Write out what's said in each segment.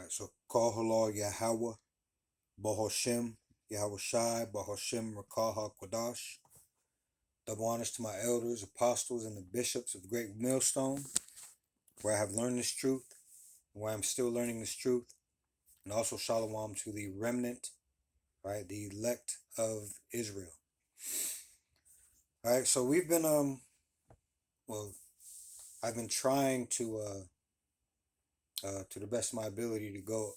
All right, so Kol Halal Yahweh, Bahoshem, Yahweh Shai, Bahoshem Rakaha Kwadash. Double honors to my elders, apostles, and the bishops of Great Millstone, where I have learned this truth, and where I'm still learning this truth. And also Shalom to the remnant, right, the elect of Israel. All right, so we've been, I've been trying to the best of my ability to go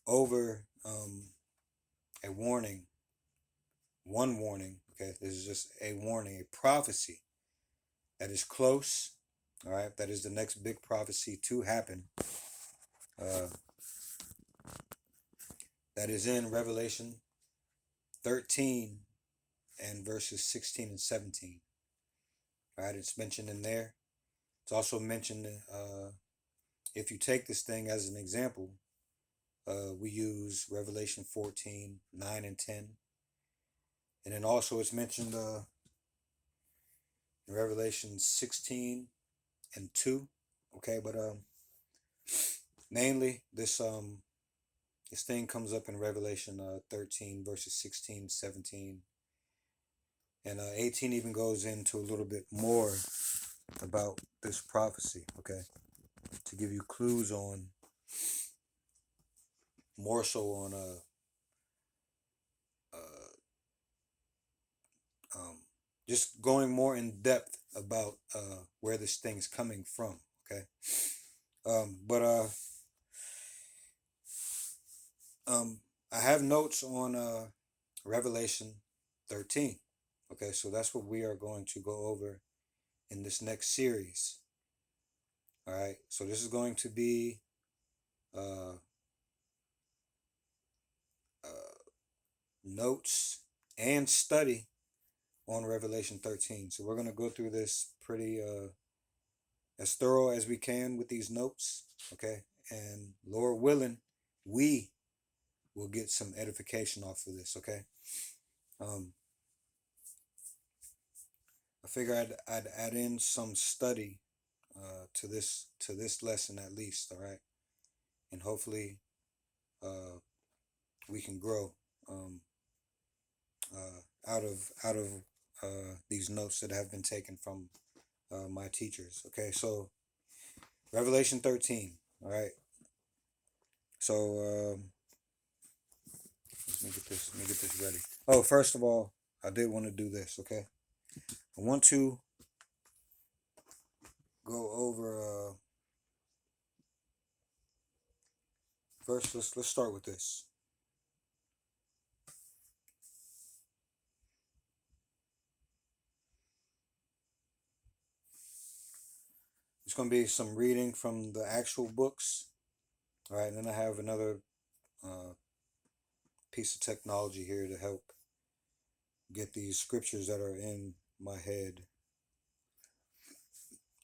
over a warning, one warning. Okay, this is just a warning, a prophecy that is close. All right, that is the next big prophecy to happen. Uh, that is in Revelation 13 and verses 16 and 17. All right, it's mentioned in there. It's also mentioned, if you take this thing as an example, we use Revelation 14, 9 and 10. And then also it's mentioned in Revelation 16 and 2. Okay, but mainly this thing comes up in Revelation 13 verses 16, 17, and 18 even goes into a little bit more about this prophecy, okay, to give you clues on, more so on just going more in depth about where this thing's coming from, okay. But I have notes on Revelation 13. Okay, so that's what we are going to go over in this next series. All right, so this is going to be uh, notes and study on Revelation 13. So we're going to go through this pretty as thorough as we can with these notes. Okay, and Lord willing, we will get some edification off of this. Okay. Um, I figure I'd add in some study to this lesson at least. All right, and hopefully we can grow out of these notes that have been taken from my teachers. Okay, so Revelation 13. All right. So let me get this ready. Oh, first of all, I did want to do this. Okay, I want to go over. First, let's start with this. It's going to be some reading from the actual books. All right, and then I have another uh, piece of technology here to help get these scriptures that are in my head.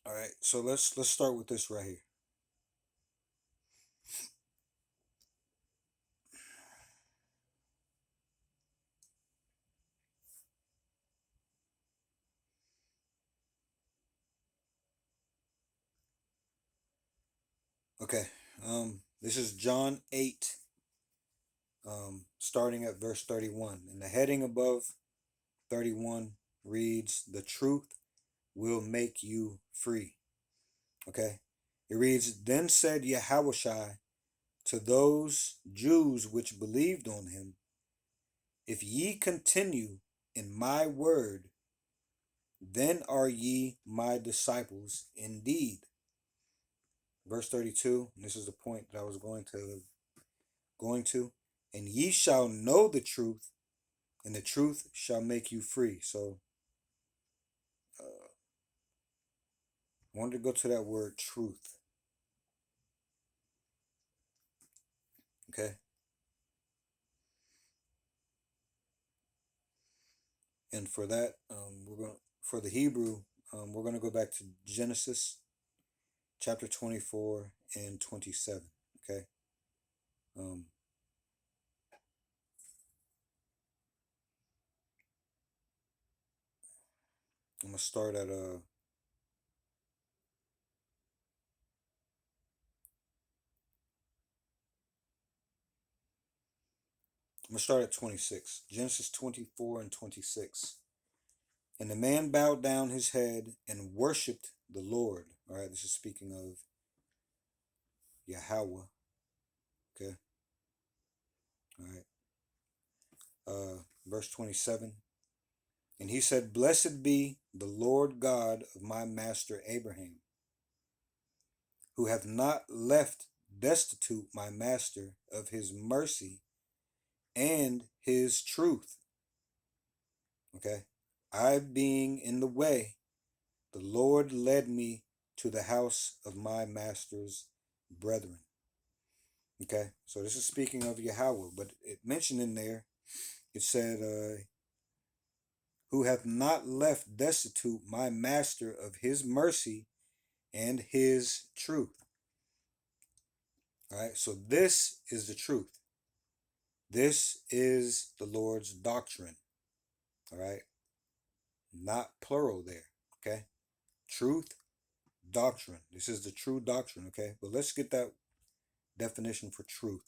All right, so let's start with this right here. Okay, this is John 8, starting at verse 31. And the heading above 31 reads, "The truth will make you free." Okay, it reads, "Then said Yahushua to those Jews which believed on him, If ye continue in my word, then are ye my disciples indeed." Verse 32, and this is the point that I was going to, "And ye shall know the truth, and the truth shall make you free." So I wanted to go to that word truth. Okay. And for that, for the Hebrew, we're gonna go back to Genesis chapter 24 and 27. Okay. Um, I'm gonna start at I'm going to start at 26. Genesis 24 and 26. And the man bowed down his head and worshipped the Lord. All right, this is speaking of Yahweh. Okay. All right. Verse 27. And he said, Blessed be the Lord God of my master Abraham, who hath not left destitute my master of his mercy and his truth. Okay. I being in the way, the Lord led me to the house of my master's brethren. Okay. So this is speaking of Yahweh, but it mentioned in there, it said, who hath not left destitute my master of his mercy and his truth. All right. So this is the truth. This is the Lord's doctrine. All right. Not plural there. Okay. Truth, doctrine. This is the true doctrine. Okay. But let's get that definition for truth.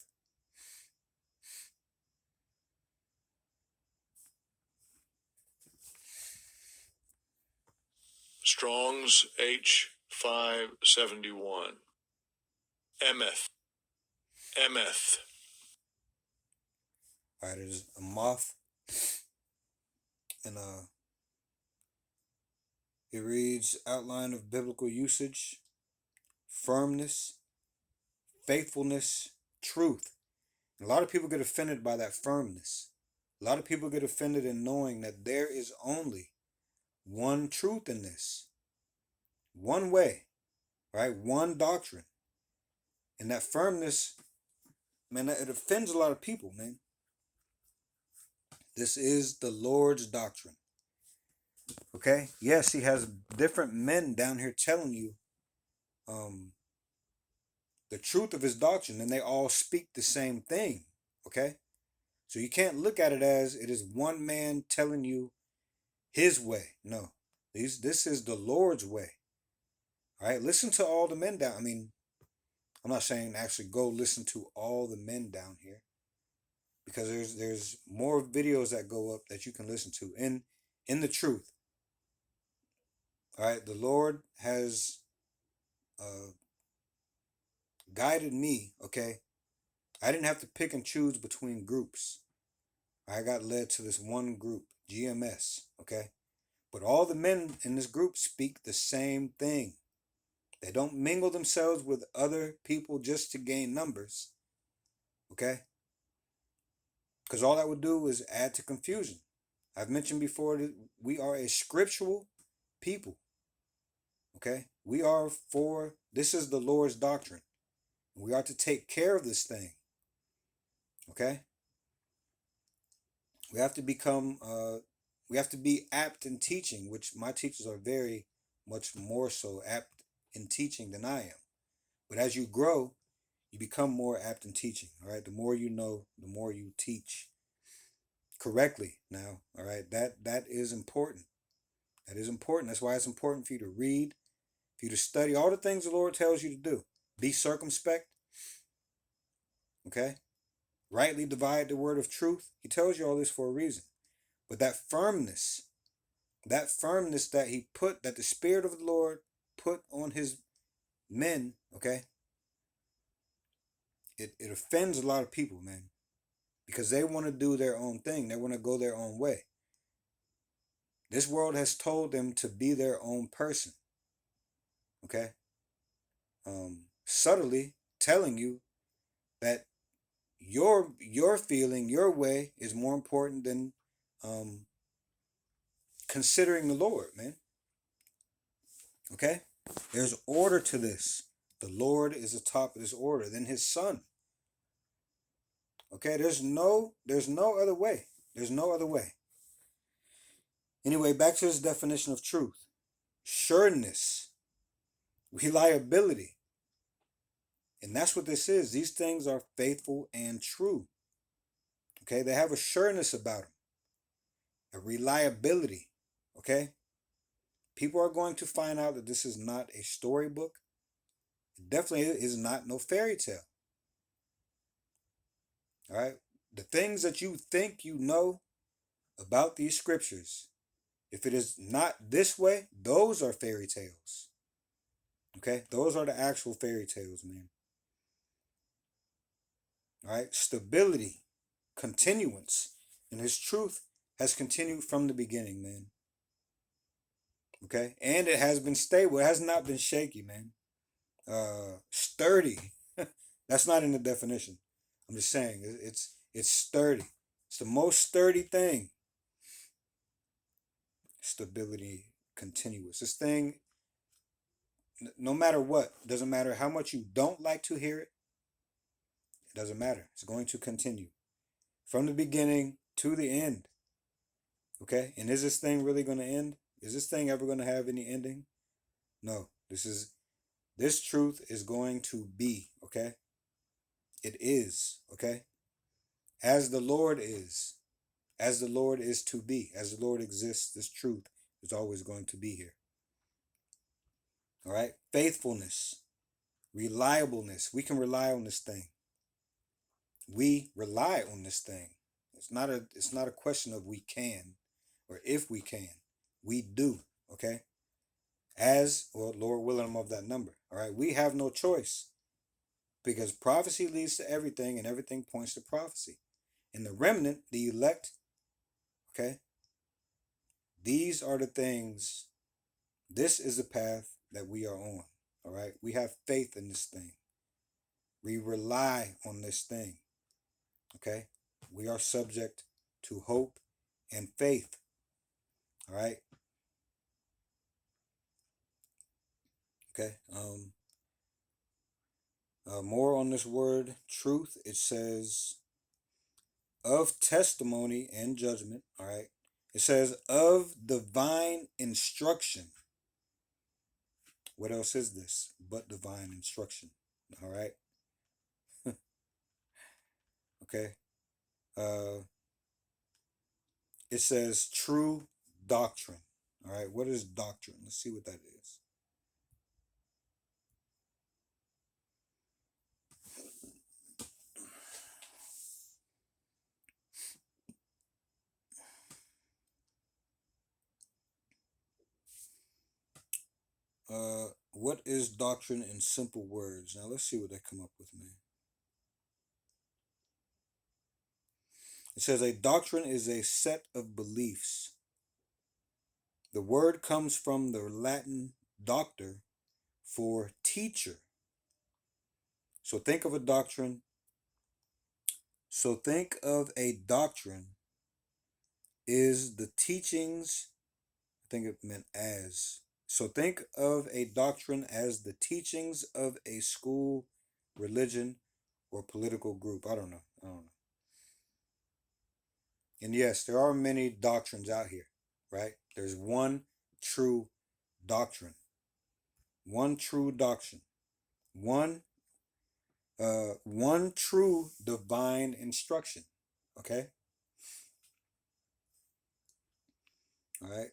Strong's H571. Emeth. Emeth. All right. It is a moth. And it reads outline of biblical usage, firmness, faithfulness, truth. And a lot of people get offended by that firmness. A lot of people get offended in knowing that there is only one truth in this, one way, right? One doctrine. And that firmness, man, it offends a lot of people, man. This is the Lord's doctrine. Okay? Yes, he has different men down here telling you the truth of his doctrine, and they all speak the same thing. Okay? So you can't look at it as it is one man telling you his way. No. This is the Lord's way. All right? Listen to all the men down. I mean, I'm not saying actually go listen to all the men down here, because there's more videos that go up that you can listen to in the truth. All right, the Lord has guided me. Okay, I didn't have to pick and choose between groups. I got led to this one group, GMS. Okay, but all the men in this group speak the same thing. They don't mingle themselves with other people just to gain numbers. Okay, because all that would do is add to confusion. I've mentioned before that we are a scriptural people. Okay? We are for, this is the Lord's doctrine. We are to take care of this thing. Okay? We have to become, we have to be apt in teaching, which my teachers are very much more so apt in teaching than I am. But as you grow, you become more apt in teaching. All right? The more you know, the more you teach correctly now. All right? That is important. That is important. That's why it's important for you to read, for you to study all the things the Lord tells you to do. Be circumspect. Okay? Rightly divide the word of truth. He tells you all this for a reason. But that firmness that he put, that the Spirit of the Lord put on his men, okay? It offends a lot of people, man. Because they want to do their own thing. They want to go their own way. This world has told them to be their own person. Okay? Subtly telling you that your feeling, your way is more important than considering the Lord, man. Okay? There's order to this. The Lord is the top of this order. Then his son. Okay, there's no other way. There's no other way. Anyway, back to this definition of truth. Sureness. Reliability. And that's what this is. These things are faithful and true. Okay, they have a sureness about them. A reliability. Okay? People are going to find out that this is not a storybook. It definitely is not no fairy tale. All right? the things that you think you know about these scriptures, if it is not this way, those are fairy tales. Okay? Those are the actual fairy tales, man. All right? Stability, continuance, and his truth has continued from the beginning, man. Okay? And it has been stable. It has not been shaky, man. Sturdy. That's not in the definition. I'm just saying it's sturdy. It's the most sturdy thing. Stability, continuous. This thing, no matter what, doesn't matter how much you don't like to hear it, it doesn't matter. It's going to continue from the beginning to the end. Okay? And is this thing really going to end? Is this thing ever going to have any ending? No. This truth is going to be, okay? It is, okay? As the Lord is to be, as the Lord exists, this truth is always going to be here. All right? Faithfulness, reliableness. We can rely on this thing. We rely on this thing. It's not a question of we can or if we can. We do, okay? As, or Lord willing, I'm of that number. All right? We have no choice because prophecy leads to everything and everything points to prophecy. And the remnant, the elect, okay? These are the things, this is the path that we are on, all right? We have faith in this thing. We rely on this thing, okay? We are subject to hope and faith, all right? Okay, more on this word, truth. It says, of testimony and judgment, all right? It says, of divine instruction. What else is this but divine instruction? All right. Okay. It says true doctrine. All right. What is doctrine? Let's see what that is. What is doctrine in simple words? Now let's see what they come up with, man. It says a doctrine is a set of beliefs. The word comes from the Latin doctor for teacher. So think of a doctrine. So think of a doctrine is the teachings. I think it meant as. So think of a doctrine as the teachings of a school, religion, or political group. I don't know. And yes, there are many doctrines out here, right? There's one true doctrine. One true doctrine. One true divine instruction. Okay? All right.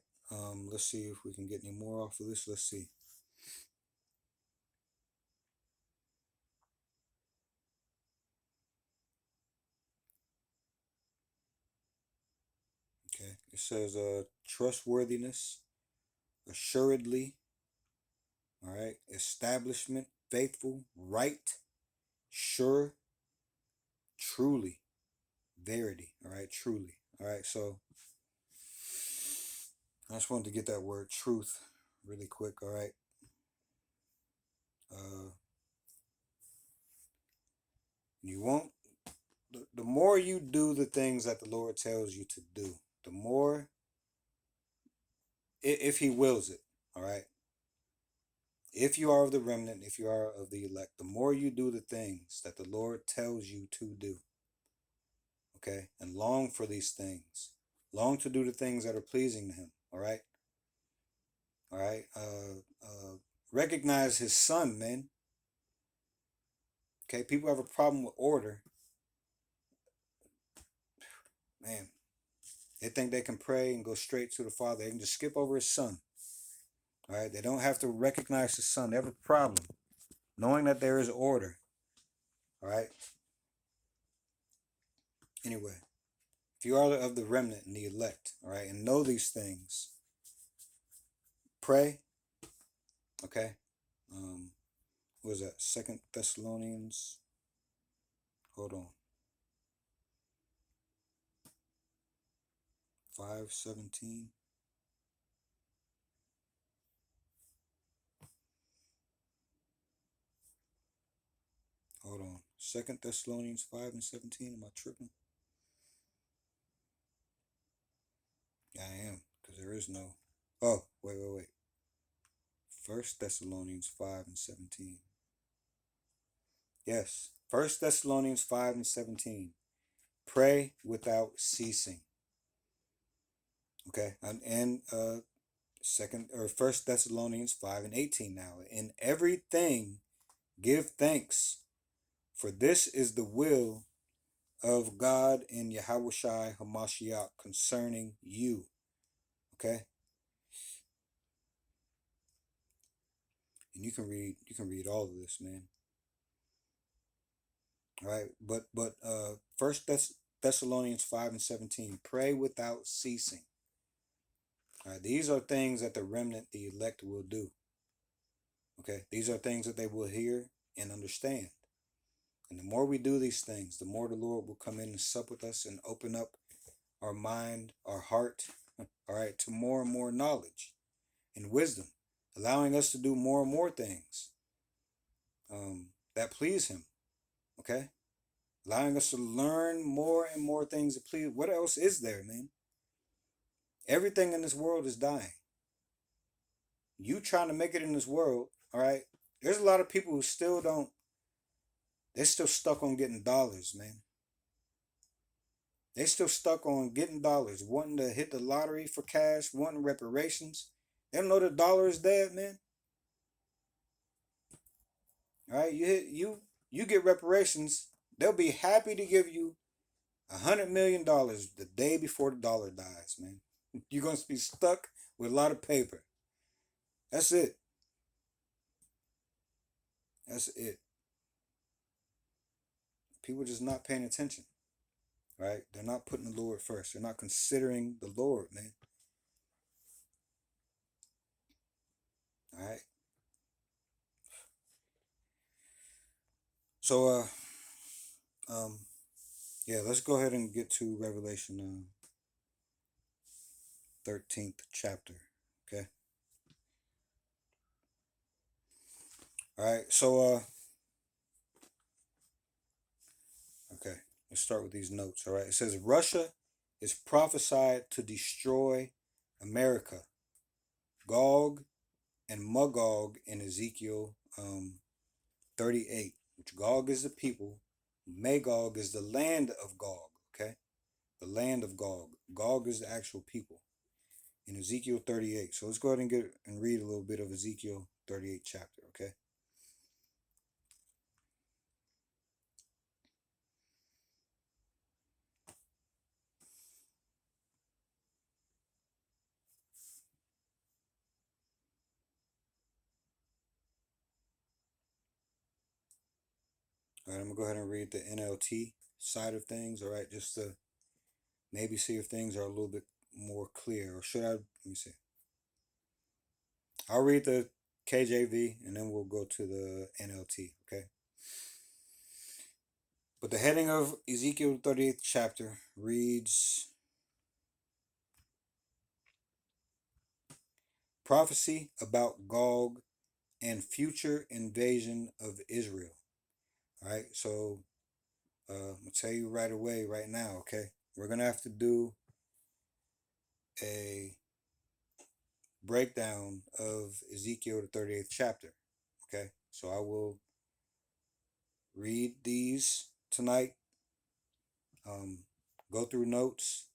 Let's see if we can get any more off of this. Let's see. Okay. It says trustworthiness, assuredly. All right. Establishment, faithful, right, sure, truly, verity. All right. Truly. All right. So I just wanted to get that word truth really quick. All right. You won't, the more you do the things that the Lord tells you to do, the more, if He wills it, all right? If you are of the remnant, if you are of the elect, the more you do the things that the Lord tells you to do, okay? And long for these things, long to do the things that are pleasing to Him, all right? All right? Recognize His Son, man. Okay, people have a problem with order. Man, they think they can pray and go straight to the Father. They can just skip over His Son. All right, they don't have to recognize the Son. They have a problem knowing that there is order. All right, Anyway, if you are of the remnant and the elect, all right, and know these things, pray. Okay. What was that? 2 Thessalonians. Hold on. 5:17. Hold on. 2 Thessalonians 5:17. Am I tripping? Yeah, I am, because there is no. Oh, wait. 1 Thessalonians 5:17. Yes. 1 Thessalonians 5:17. Pray without ceasing. Okay. And second or 1 Thessalonians 5:18 now. In everything give thanks, for this is the will of God in Yahushua Hamashiach concerning you. Okay? And you can read all of this, man. All right, but Thessalonians 5:17, pray without ceasing. All right, these are things that the remnant, the elect, will do. Okay, these are things that they will hear and understand. And the more we do these things, the more the Lord will come in and sup with us and open up our mind, our heart, all right, to more and more knowledge and wisdom, allowing us to do more and more things that please Him. Okay, allowing us to learn more and more things that please. What else is there, man? Everything in this world is dying. You trying to make it in this world, all right? There's a lot of people who still don't. They're still stuck on getting dollars, man. They still stuck on getting dollars, wanting to hit the lottery for cash, wanting reparations. They don't know the dollar is dead, man. All right, you get reparations. They'll be happy to give you $100 million the day before the dollar dies, man. You're gonna be stuck with a lot of paper. That's it. That's it. People just not paying attention, right? They're not putting the Lord first. They're not considering the Lord, man. All right. So, yeah, let's go ahead and get to Revelation 13th chapter. Okay. All right. So, okay, let's start with these notes. All right. It says Russia is prophesied to destroy America. Gog and Magog in Ezekiel 38, which Gog is the people, Magog is the land of Gog, okay? The land of Gog. Gog is the actual people in Ezekiel 38. So let's go ahead and get and read a little bit of Ezekiel 38 chapter, okay? All right, I'm gonna go ahead and read the NLT side of things, all right, just to maybe see if things are a little bit more clear. Or should I? Let me see. I'll read the KJV and then we'll go to the NLT, okay? But the heading of Ezekiel 38th chapter reads Prophecy about Gog and future invasion of Israel. All right, so I'm gonna tell you right away, right now, okay? We're gonna have to do a breakdown of Ezekiel the 38th chapter. Okay, so I will read these tonight, go through notes,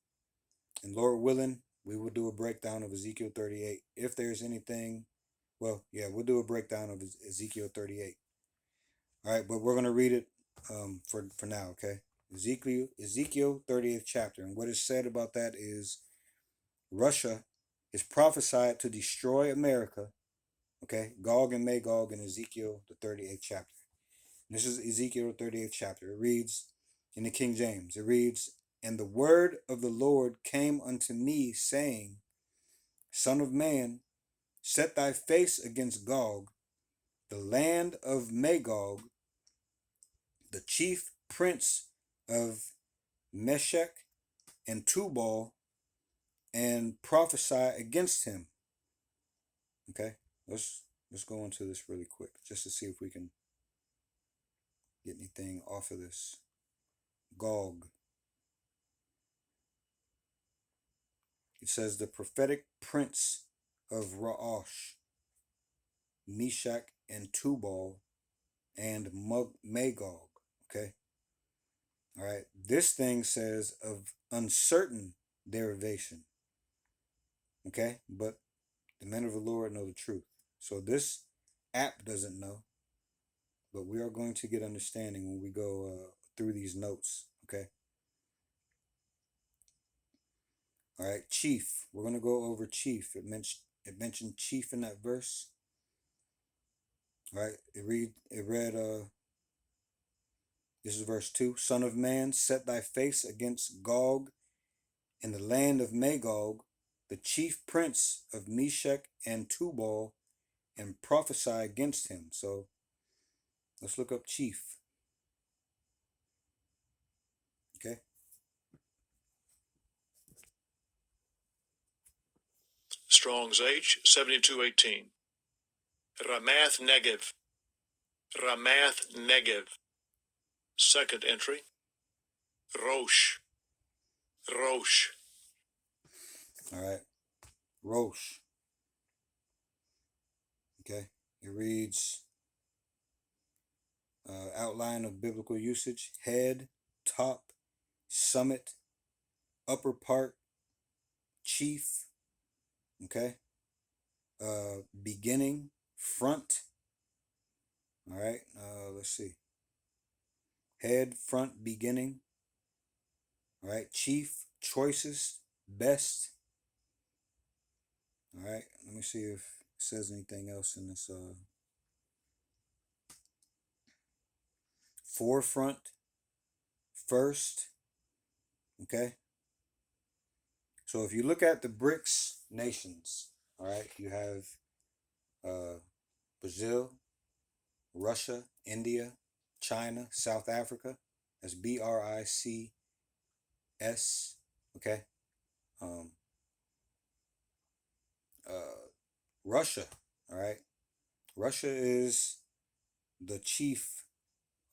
and Lord willing, we will do a breakdown of Ezekiel 38. If there's anything, well, yeah, we'll do a breakdown of Ezekiel 38. All right, but we're gonna read it for now, okay? Ezekiel 38th chapter, and what is said about that is Russia is prophesied to destroy America. Okay, Gog and Magog in Ezekiel the 38th chapter. This is Ezekiel 38th chapter. It reads in the King James. It reads, And the word of the Lord came unto me, saying, Son of man, set thy face against Gog, the land of Magog, the chief prince of Meshech and Tubal, and prophesy against him. Okay, let's go into this really quick, just to see if we can get anything off of this. Gog. It says the prophetic prince of Ra'osh, Meshach and Tubal, and Magog. Okay. All right. This thing says of uncertain derivation. Okay. But the men of the Lord know the truth. So this app doesn't know, but we are going to get understanding when we go through these notes. Okay. All right. Chief. We're going to go over chief. It mentioned chief in that verse. All right. It read this is verse 2. Son of man, set thy face against Gog in the land of Magog, the chief prince of Meshech and Tubal, and prophesy against him. So let's look up chief. Okay. Strong's H 7218. Ramath Negev. Ramath Negev. Second entry. Rosh. Rosh. All right. Rosh. Okay. It reads outline of biblical usage: head, top, summit, upper part, chief. Okay. Beginning, front. All right. Let's see. Head, front, beginning. All right. Chief, choicest, best. All right. Let me see if it says anything else in this. Forefront, first. Okay. So if you look at the BRICS nations, all right, you have Brazil, Russia, India, China, South Africa. That's BRICS. Okay. Um, Russia. All right. Russia is the chief.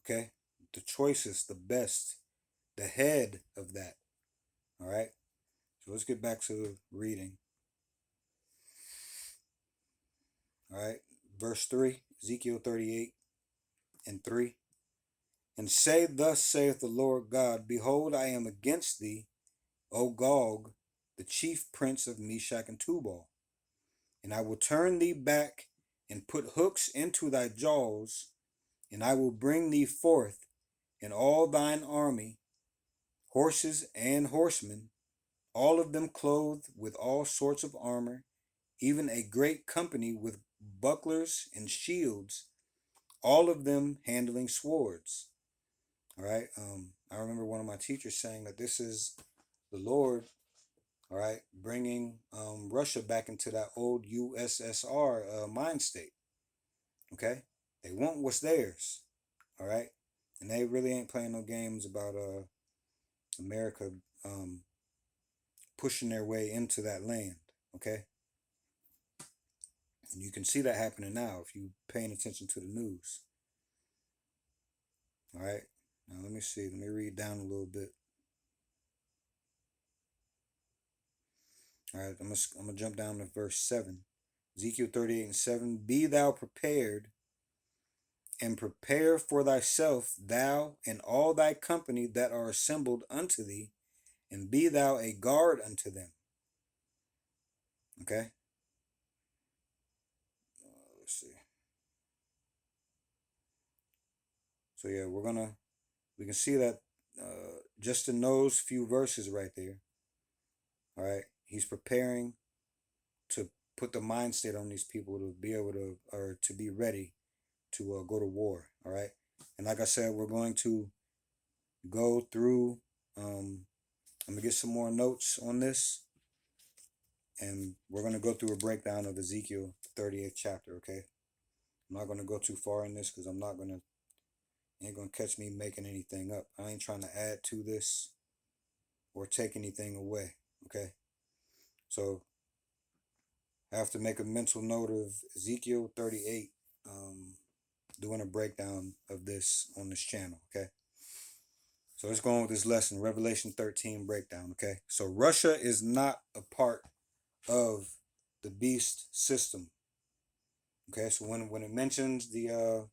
Okay. The choicest, the best, the head of that. All right. So let's get back to reading. All right. Verse 3, Ezekiel 38 and 3. And say, Thus saith the Lord God, Behold, I am against thee, O Gog, the chief prince of Meshach and Tubal. And I will turn thee back and put hooks into thy jaws, and I will bring thee forth in all thine army, horses and horsemen, all of them clothed with all sorts of armor, even a great company with bucklers and shields, all of them handling swords. All right. I remember one of my teachers saying that this is the Lord, all right, bringing Russia back into that old USSR mind state. Okay. They want what's theirs. All right. And they really ain't playing no games about America pushing their way into that land. Okay. And you can see that happening now if you're paying attention to the news. All right. Now let me see. Let me read down a little bit. All right. I'm gonna jump down to verse 7. Ezekiel 38 and 7. Be thou prepared, and prepare for thyself, thou and all thy company that are assembled unto thee, and be thou a guard unto them. Okay. Let's see. So yeah, we can see that just in those few verses right there. All right, he's preparing to put the mind state on these people to be able to, or to be ready to go to war. All right, and like I said, we're going to go through I'm going to get some more notes on this, and we're going to go through a breakdown of Ezekiel 38th chapter, okay? I'm not going to go too far in this because ain't going to catch me making anything up. I ain't trying to add to this or take anything away, okay? So I have to make a mental note of Ezekiel 38, doing a breakdown of this on this channel, okay? So let's go on with this lesson, Revelation 13 breakdown, okay? So Russia is not a part of the beast system, okay? So when it mentions the,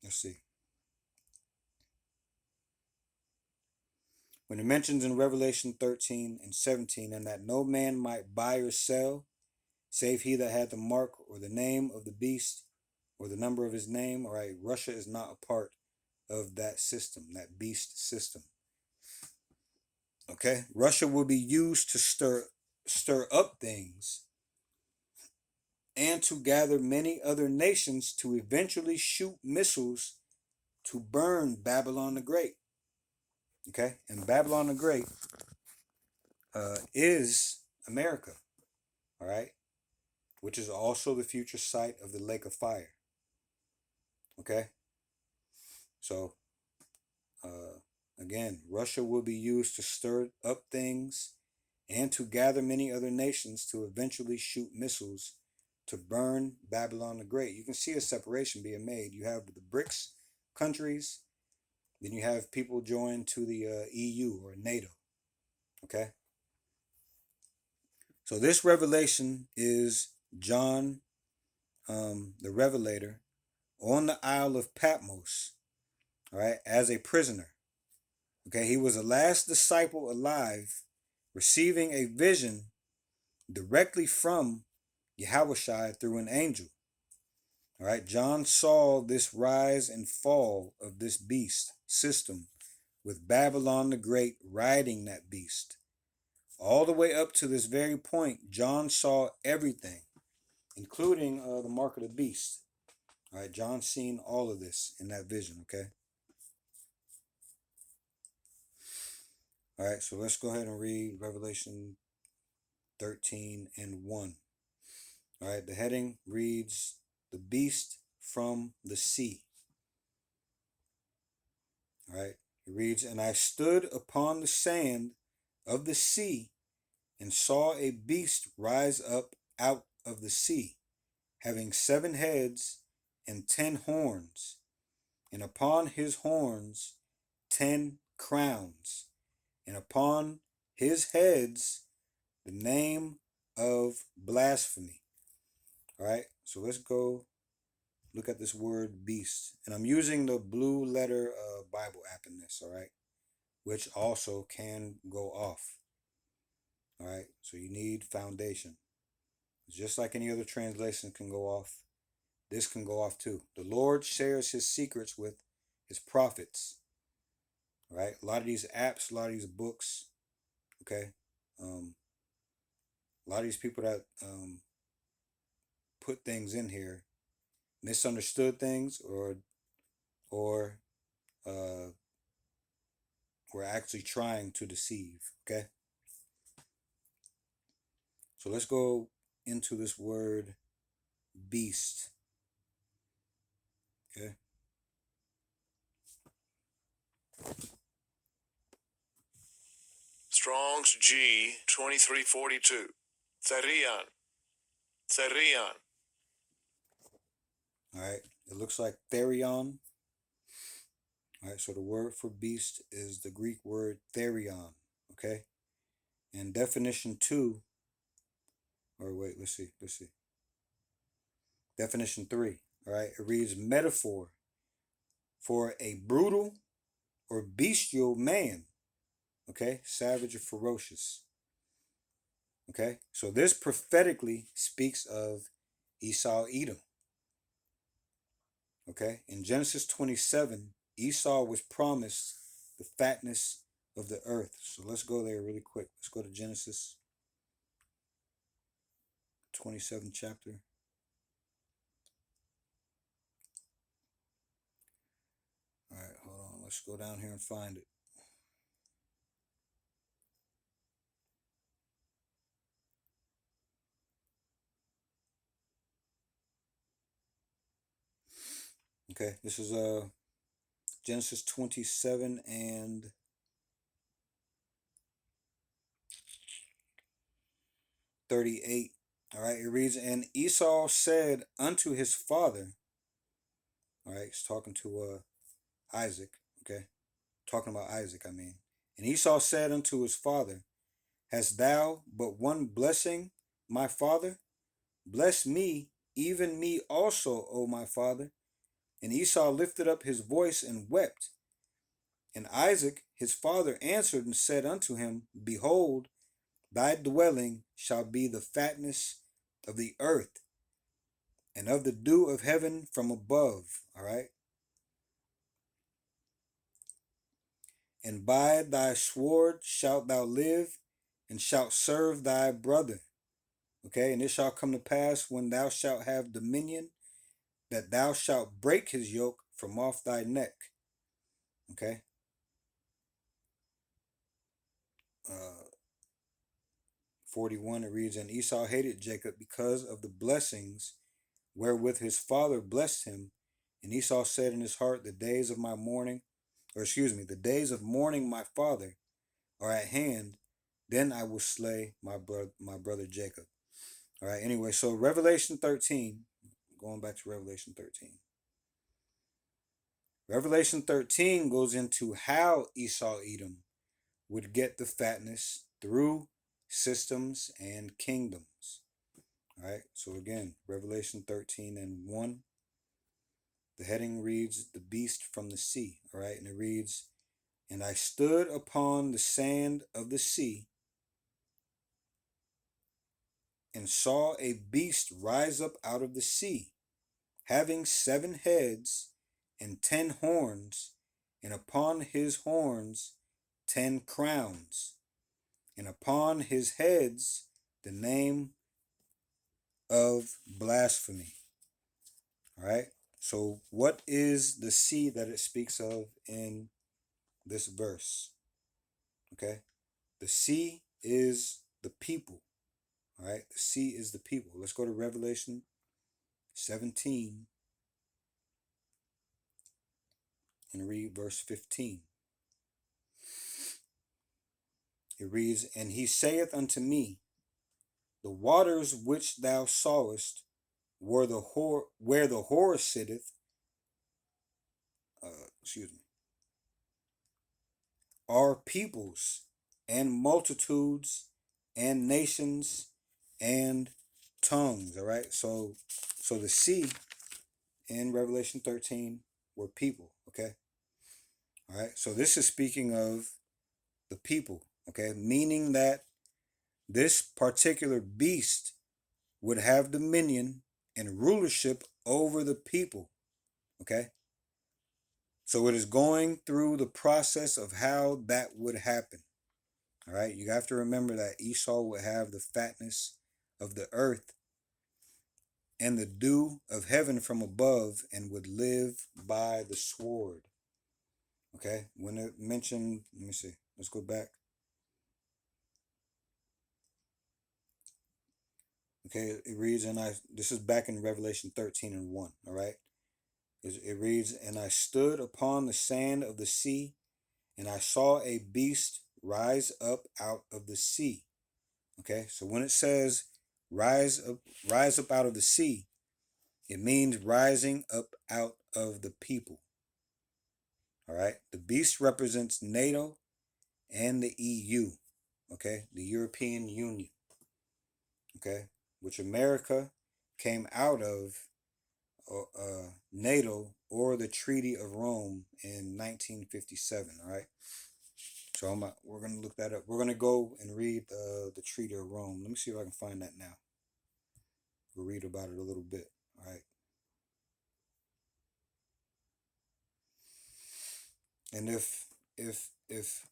let's see. When it mentions in Revelation 13 and 17, and that no man might buy or sell, save he that had the mark or the name of the beast or the number of his name, all right, Russia is not a part of that system, that beast system. Okay, Russia will be used to stir up things and to gather many other nations to eventually shoot missiles to burn Babylon the Great. Okay, and Babylon the Great is America, all right, which is also the future site of the lake of fire. Okay, so again, Russia will be used to stir up things and to gather many other nations to eventually shoot missiles to burn Babylon the Great. You can see a separation being made. You have the BRICS countries, then you have people joined to the EU or NATO. Okay? So this revelation is John, the Revelator, on the Isle of Patmos, all right, as a prisoner. Okay, he was the last disciple alive, receiving a vision directly from Yahushua through an angel. All right, John saw this rise and fall of this beast system with Babylon the Great riding that beast. All the way up to this very point, John saw everything, including the mark of the beast. All right, John seen all of this in that vision, okay? All right, so let's go ahead and read Revelation 13 and 1. All right, the heading reads, "The Beast from the Sea." All right, it reads, "And I stood upon the sand of the sea and saw a beast rise up out of the sea, having 7 heads and 10 horns, and upon his horns 10 crowns, and upon his heads the name of blasphemy." All right, so let's go look at this word beast. And I'm using the Blue Letter Bible app in this, all right, which also can go off. All right, so you need foundation. Just like any other translation can go off, this can go off too. The Lord shares his secrets with his prophets. All right, a lot of these apps, a lot of these books, okay, a lot of these people that put things in here misunderstood things or were actually trying to deceive, okay? So let's go into this word beast, okay? Strong's G 2342. Therion. Therion. All right, it looks like therion. All right, so the word for beast is the Greek word therion, okay? And definition 2, or wait, let's see. Definition 3, all right, it reads metaphor for a brutal or bestial man, okay? Savage or ferocious, okay? So this prophetically speaks of Esau, Edom, okay? In Genesis 27, Esau was promised the fatness of the earth. So let's go there really quick. Let's go to Genesis 27 chapter. All right, hold on. Let's go down here and find it. Okay, this is Genesis 27 and 38. All right, it reads, and Esau said unto his father, all right, he's talking to Isaac, okay, talking about Isaac, I mean. And Esau said unto his father, hast thou but one blessing, my father? Bless me, even me also, O my father. And Esau lifted up his voice and wept. And Isaac his father answered and said unto him, behold, thy dwelling shall be the fatness of the earth, and of the dew of heaven from above. All right. And by thy sword shalt thou live, and shalt serve thy brother. Okay. And it shall come to pass when thou shalt have dominion, that thou shalt break his yoke from off thy neck. Okay. 41, it reads, and Esau hated Jacob because of the blessings wherewith his father blessed him. And Esau said in his heart, the days of my mourning, or excuse me, the days of mourning my father are at hand. Then I will slay my brother Jacob. All right. Anyway, so Revelation 13, going back to Revelation 13. Revelation 13 goes into how Esau Edom would get the fatness through systems and kingdoms. All right. So again, Revelation 13 and 1. The heading reads, the beast from the sea. All right. And it reads, and I stood upon the sand of the sea and saw a beast rise up out of the sea, having 7 heads and 10 horns, and upon his horns 10 crowns, and upon his heads the name of blasphemy. All right. So what is the sea that it speaks of in this verse? Okay. The sea is the people. All right. The sea is the people. Let's go to Revelation 17 and read verse 15. It reads, and he saith unto me, the waters which thou sawest where the whore sitteth, excuse me, are peoples and multitudes and nations and tongues. All right. So the sea in Revelation 13 were people. Okay. All right. So this is speaking of the people. Okay. Meaning that this particular beast would have dominion and rulership over the people. Okay. So it is going through the process of how that would happen. All right. You have to remember that Esau would have the fatness of the earth and the dew of heaven from above and would live by the sword. Okay. When it mentioned, let me see. Let's go back. Okay. It reads, and this is back in Revelation 13 and 1. All right. It reads, and I stood upon the sand of the sea, and I saw a beast rise up out of the sea. Okay. So when it says rise up out of the sea, it means rising up out of the people. All right. The beast represents NATO and the EU. Okay. The European Union. Okay. Which America came out of NATO or the Treaty of Rome in 1957. All right. So we're going to look that up. We're going to go and read the Treaty of Rome. Let me see if I can find that now. We'll read about it a little bit. All right. And if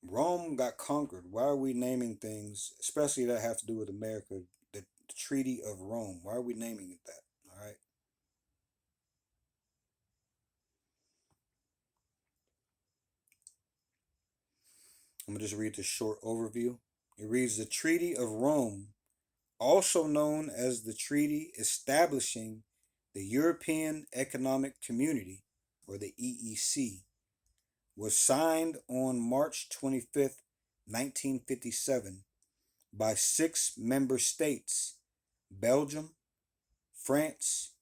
Rome got conquered, why are we naming things, especially that have to do with America, the Treaty of Rome? Why are we naming it that? All right. I'm going to just read this short overview. It reads, the Treaty of Rome, also known as the treaty establishing The European Economic Community, or the EEC, was signed on March 25th, 1957 by 6 member states: Belgium, France,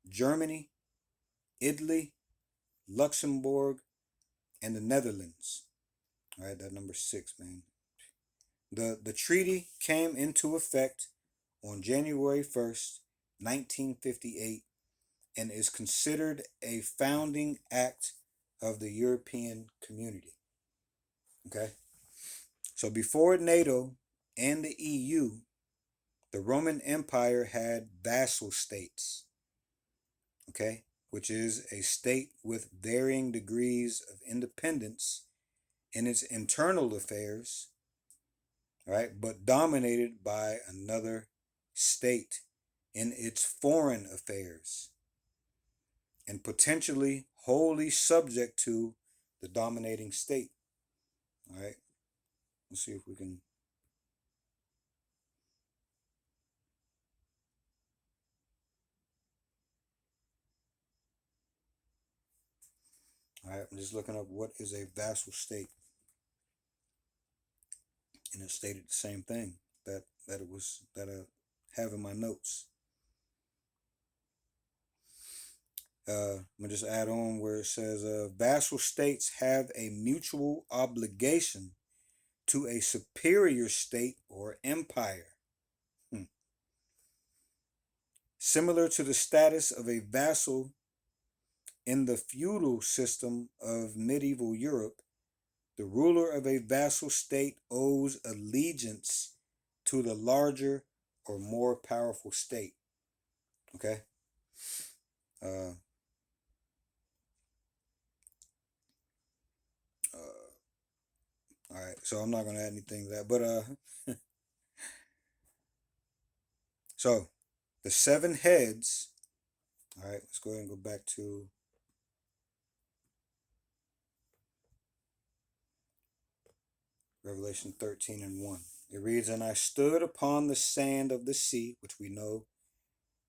Germany, Italy, Luxembourg, and the Netherlands. All right, that number 6, man. The treaty came into effect on January 1st, 1958, and is considered a founding act of the European community. Okay? So before NATO and the EU, the Roman Empire had vassal states, okay, which is a state with varying degrees of independence in its internal affairs, right, but dominated by another state in its foreign affairs, and potentially wholly subject to the dominating state. All right, let's see if we can. All right, I'm just looking up what is a vassal state, and it stated the same thing that I have in my notes. I'm gonna just add on where it says vassal states have a mutual obligation to a superior state or empire, similar to the status of a vassal in the feudal system of medieval Europe. The ruler of a vassal state owes allegiance to the larger or more powerful state. Okay. Uh, all right. So I'm not gonna add anything to that, but so the 7 heads. All right. Let's go ahead and go back to Revelation 13:1. It reads, "And I stood upon the sand of the sea," which we know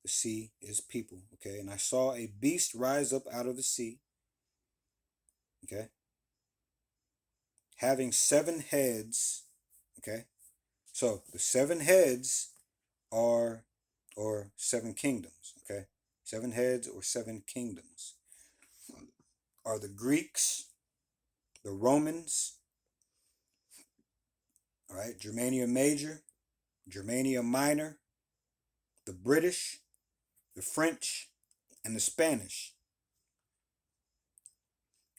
the sea is people, okay? "And I saw a beast rise up out of the sea," okay? "having 7 heads," okay? So the 7 heads are, or 7 kingdoms, okay? 7 heads or 7 kingdoms are the Greeks, the Romans, all right, Germania Major, Germania Minor, the British, the French, and the Spanish.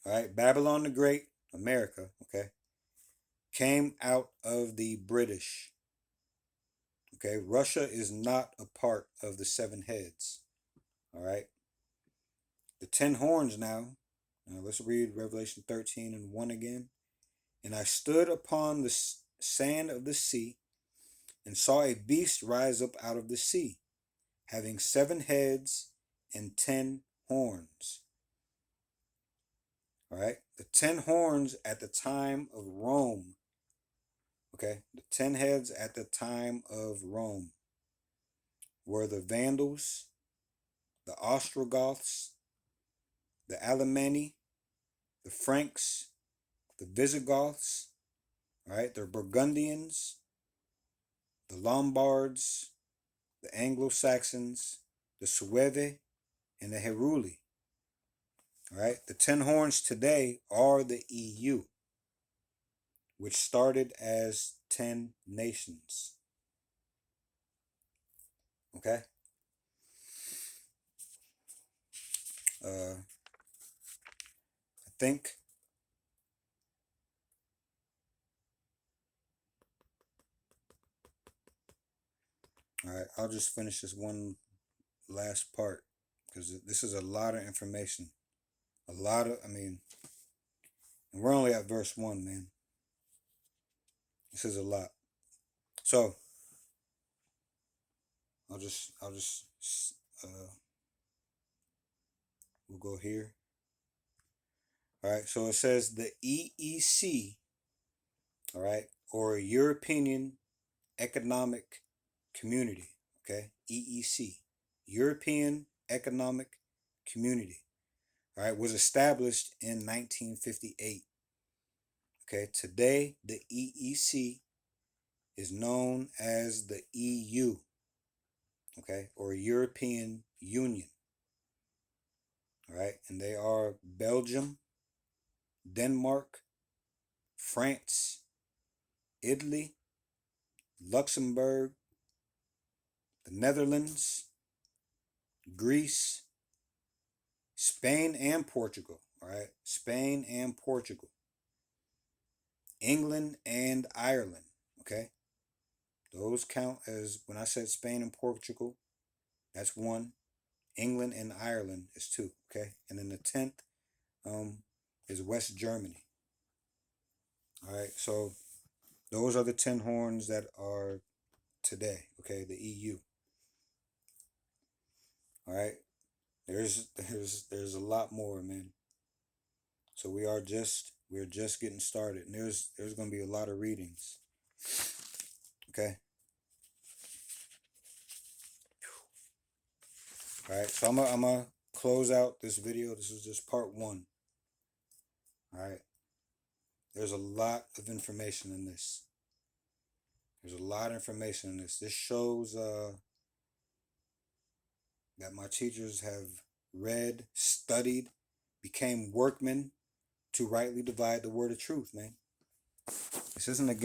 All right, Babylon the Great, America, okay, came out of the British. Okay, Russia is not a part of the 7 heads. All right, the 10 horns now. Now let's read Revelation 13:1 again. "And I stood upon the sand of the sea, and saw a beast rise up out of the sea, having 7 heads and 10 horns." All right, the 10 horns at the time of Rome. Okay, the 10 heads at the time of Rome were the Vandals, the Ostrogoths, the Alemanni, the Franks, the Visigoths, all right, the Burgundians, the Lombards, the Anglo-Saxons, the Suevi, and the Heruli. All right, the 10 horns today are the EU, which started as 10 nations. Okay. I think all right, I'll just finish this one last part because this is a lot of information. A lot of, and we're only at verse 1, man. This is a lot. So I'll just we'll go here. All right, so it says the EEC, all right, or European Economic Community, okay, EEC, European Economic Community. All right, was established in 1958. Okay, today the EEC is known as the EU, okay, or European Union. All right, and they are Belgium, Denmark, France, Italy, Luxembourg, the Netherlands, Greece, Spain and Portugal. All right, Spain and Portugal, England and Ireland. Okay, those count as, when I said Spain and Portugal, that's one. England and Ireland is two. Okay, and then the 10th is West Germany. All right, so those are the 10 horns that are today. Okay, the EU. All right, there's a lot more, man. So we're just getting started, and there's gonna be a lot of readings. Okay. All right, so I'm gonna close out this video. This is just part one. All right, there's a lot of information in this. There's a lot of information in this. This shows that my teachers have read, studied, became workmen to rightly divide the word of truth, man. This isn't a game.